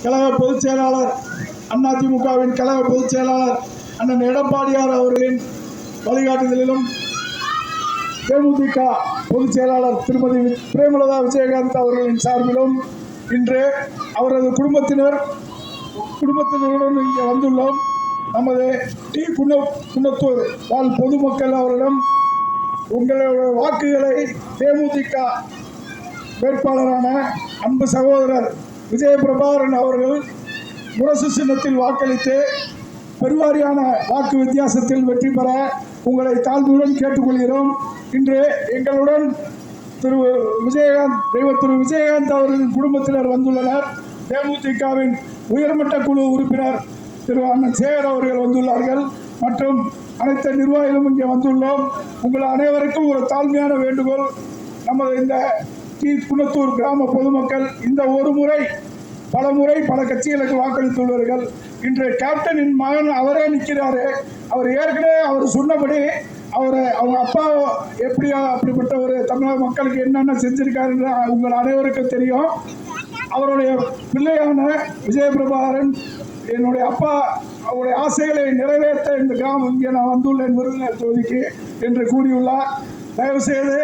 கழக பொதுச் செயலாளர், அதிமுகவின் கழக பொதுச் செயலாளர் அண்ணன் எடப்பாடியார் அவர்களின் வழிகாட்டுதலிலும், தேமுதிக பொதுச் செயலாளர் திருமதி பிரேமலதா விஜயகாந்த் அவர்களின் சார்பிலும் இன்று அவரது குடும்பத்தினருடன் இங்கே வந்துள்ளோம். நமது குன்னத்தூர் வாழ் பொதுமக்கள் அவரிடம் உங்களுடைய வாக்குகளை தேமுதிக வேட்பாளரான அன்பு சகோதரர் விஜயபிரபாகரன் அவர்கள் முரசு சின்னத்தில் வாக்களித்து பெருவாரியான வாக்கு வித்தியாசத்தில் வெற்றி பெற உங்களை தாழ்மையுடன் கேட்டுக்கொள்கிறோம். இன்று எங்களுடன் திரு விஜயகாந்த் அவர்களின் குடும்பத்தினர் வந்துள்ளனர். தேமுதிகவின் உயர்மட்ட குழு உறுப்பினர் திரு அண்ணன் சேகர் அவர்கள் வந்துள்ளார்கள். மற்றும் அனைத்து நிர்வாகிகளும் இங்கே வந்துள்ளோம். உங்கள் அனைவருக்கும் ஒரு தாழ்மையான வேண்டுகோள். நமது இந்த குன்னத்தூர் கிராம பொதுமக்கள் இந்த ஒரு முறை பல கட்சிகளுக்கு வாக்களித்துள்ளார்கள். இன்று கேப்டனின் மகன் அவரே நிற்கிறாரு. அவர் ஏற்கனவே அவர் சொன்னபடி அவங்க அப்பா அப்படிப்பட்ட ஒரு தமிழக மக்களுக்கு என்னென்ன செஞ்சிருக்காருன்ற உங்கள் அனைவருக்கும் தெரியும். அவருடைய பிள்ளையான விஜயபிரபாகரன் என்னுடைய அப்பா அவருடைய ஆசைகளை நிறைவேற்ற இந்த கிராமம் இங்கே நான் வந்துள்ளேன் விருதுநகர் தொகுதிக்கு என்று கூறியுள்ளார். தயவுசெய்து